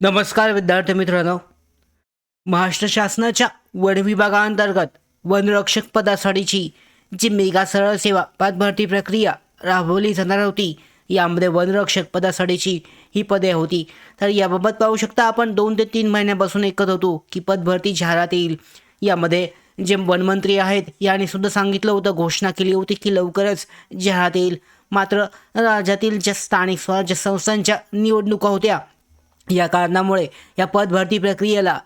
नमस्कार विद्यार्थी मित्रांनो. महाराष्ट्र शासनाच्या वन विभागाअंतर्गत वनरक्षक पदासाठीची जी मेगा सरळ सेवा पदभरती प्रक्रिया राबवली जाणार होती, यामध्ये वनरक्षक पदासाठीची ही पदे होती. तर याबाबत पाहू शकता आपण 2 ते 3 महिन्यापासून ऐकत होतो की पदभरती जाहिरात येईल. यामध्ये जे वनमंत्री आहेत यांनी सुद्धा सांगितलं होतं, घोषणा केली होती की लवकरच जाहिरात येईल. मात्र राज्यातील ज्या स्थानिक स्वराज्य संस्थांच्या निवडणुका होत्या, या कारणामुळे या पदभरती प्रक्रियेला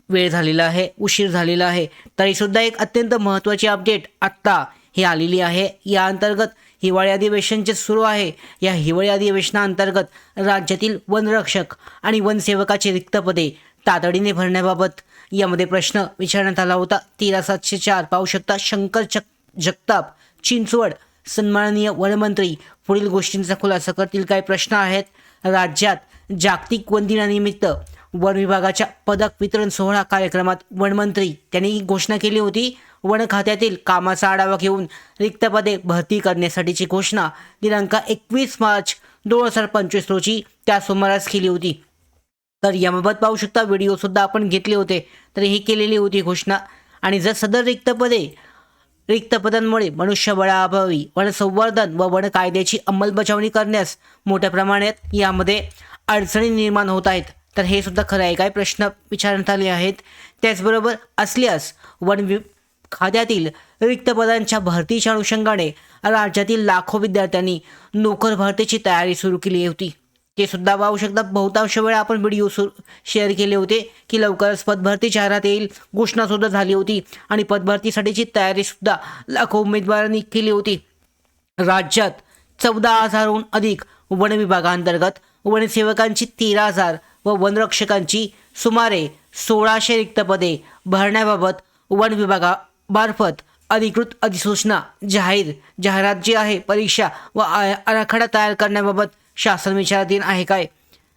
वेळ झालेला आहे, उशीर झालेला आहे. तरीसुद्धा एक अत्यंत महत्त्वाची अपडेट आत्ता ही आलेली आहे. या अंतर्गत हिवाळी अधिवेशन जे सुरू आहे, या हिवाळी अधिवेशनाअंतर्गत राज्यातील वनरक्षक आणि वनसेवकाची रिक्त पदे तातडीने भरण्याबाबत यामध्ये प्रश्न विचारण्यात आला होता. 13704 पाहू शकता. शंकर जगताप चिंचवड सन्माननीय वनमंत्री पुढील गोष्टींचा खुलासा करतील. काय प्रश्न आहेत? राज्यात जागतिक वन दिनानिमित्त वन विभागाच्या पदक वितरण सोहळा कार्यक्रमात वनमंत्री त्यांनी घोषणा केली होती. वन खात्यातील कामाचा आढावा घेऊन रिक्त पदे भरती करण्यासाठीची घोषणा दिनांक 21 मार्च 2025 रोजी त्या सुमारास केली होती. तर याबाबत पाहू शकता, व्हिडिओसुद्धा आपण घेतले होते. तर ही केलेली होती घोषणा. आणि जर सदर रिक्त पदांमुळे मनुष्यबळाअभावी वन संवर्धन व वन कायद्याची अंमलबजावणी करण्यास मोठ्या प्रमाणात यामध्ये अडचणी निर्माण होत आहेत. तर हे सुद्धा खरं आहे काय? प्रश्न विचारण्यात आले आहेत. त्याचबरोबर असल्यास खात्यातील रिक्त पदांच्या भरतीच्या अनुषंगाने राज्यातील लाखो विद्यार्थ्यांनी नोकर भरतीची तयारी सुरू केली होती. ते सुद्धा पाहू शकता. बहुतांश वेळा आपण व्हिडिओ शेअर केले होते की लवकरच पदभरती जाहिरात येईल, घोषणासुद्धा झाली होती आणि पदभरतीसाठीची तयारीसुद्धा लाखो उमेदवारांनी केली होती. राज्यात 14,000हून अधिक वन विभागाअंतर्गत वनसेवकांची 13,000 व वनरक्षकांची सुमारे 1,600 रिक्त पदे भरण्याबाबत वन विभागामार्फत अधिकृत अधिसूचना जाहिरात जी आहे, परीक्षा व आराखडा तयार करण्याबाबत शासन विचाराधीन आहे काय?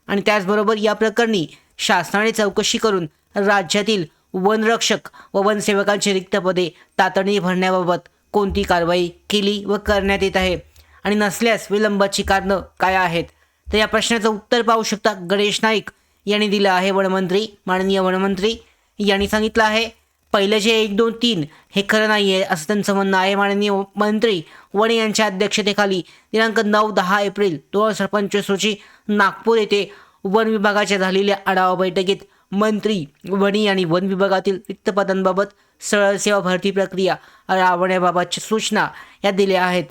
आणि त्याचबरोबर या प्रकरणी शासनाने चौकशी करून राज्यातील वनरक्षक व वनसेवकांची रिक्त पदे तातडीने भरण्याबाबत कोणती कारवाई केली व करण्यात येत आहे, आणि नसल्यास विलंबाची कारणं काय आहेत? तर या प्रश्नाचं उत्तर पाहू शकता. गणेश नाईक यांनी दिलं आहे. माननीय वनमंत्री यांनी सांगितलं आहे, पहिलं जे 1, 2, 3 हे खरं नाही आहे असं त्यांचं म्हणणं आहे. माननीय मंत्री वने यांच्या अध्यक्षतेखाली दिनांक 9-10 एप्रिल 2025 रोजी नागपूर येथे वन विभागाच्या झालेल्या आढावा बैठकीत मंत्री वने यांनी वन विभागातील रिक्त पदांबाबत सरळ सेवा भरती प्रक्रिया राबवण्याबाबतच्या सूचना या दिल्या आहेत.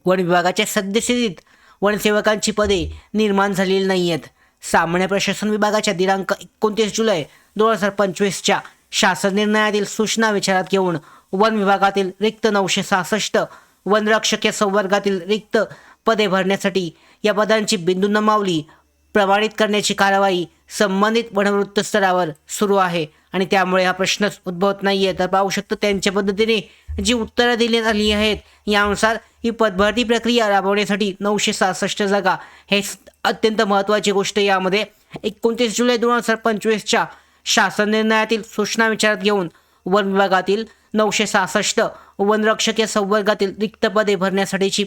वन विभागाच्या सद्यस्थितीत वनसेवकांची पदे निर्माण झालेली नाही आहेत. सामान्य प्रशासन विभागाच्या दिनांक 29 जुलै 2025च्या शासन निर्णयातील सूचना विचारात घेऊन वन विभागातील रिक्त 966 वनरक्षक या संवर्गातील रिक्त पदे भरण्यासाठी या पदांची बिंदू नमावली प्रमाणित करण्याची कारवाई संबंधित वनवृत्त स्तरावर सुरू आहे, आणि त्यामुळे हा प्रश्नच उद्भवत नाही आहे. तर पाहू शकतो त्यांच्या पद्धतीने जी उत्तरं देण्यात आली आहेत, यानुसार ही पदभरती प्रक्रिया राबवण्यासाठी 966 जागा हे अत्यंत महत्त्वाची गोष्ट. यामध्ये 29 जुलै 2025च्या शासन निर्णयातील सूचना विचारात घेऊन वन विभागातील 966 वनरक्षक या संवर्गातील रिक्त पदे भरण्यासाठीची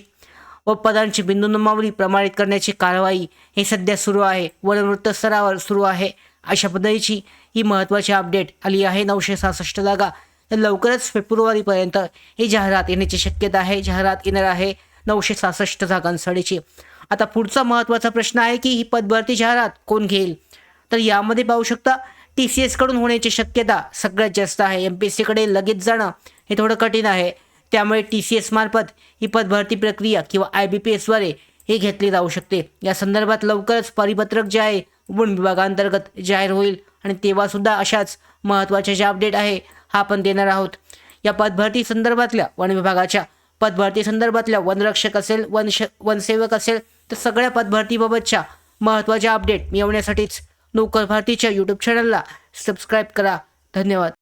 व पदांची बिंदू नमावली प्रमाणित करण्याची कारवाई हे सध्या सुरू आहे, वनवृत्त स्तरावर सुरू आहे. अशा पद्धतीची ही महत्त्वाची अपडेट आली आहे. 966 जागा लवकरच फेब्रुवारीपर्यंत ही जाहिरात येण्याची शक्यता आहे. जाहिरात येणार आहे 966 जागांसाठीची. आता पुढचा महत्त्वाचा प्रश्न आहे की ही पदभरती जाहिरात कोण घेईल? तर यामध्ये पाहू शकता, TCS कडून होण्याची शक्यता सगळ्यात जास्त आहे. MPSC कडे लगेच जाणं हे थोडं कठीण आहे. त्यामुळे TCS मार्फत ही पदभरती प्रक्रिया किंवा IBPSद्वारे हे घेतली जाऊ शकते. या संदर्भात लवकरच परिपत्रक जे आहे वन विभागाअंतर्गत जाहीर होईल, आणि तेव्हासुद्धा अशाच महत्त्वाच्या ज्या अपडेट आहे हा आपण देणार आहोत. या पदभरती संदर्भातल्या वन विभागाच्या पदभरती संदर्भातल्या वनरक्षक असेल, वनसेवक असेल, तर सगळ्या पदभरतीबाबतच्या महत्त्वाच्या अपडेट मिळवण्यासाठीच नोकर भारतीच्या यूट्यूब चॅनलला सबस्क्राईब करा. धन्यवाद.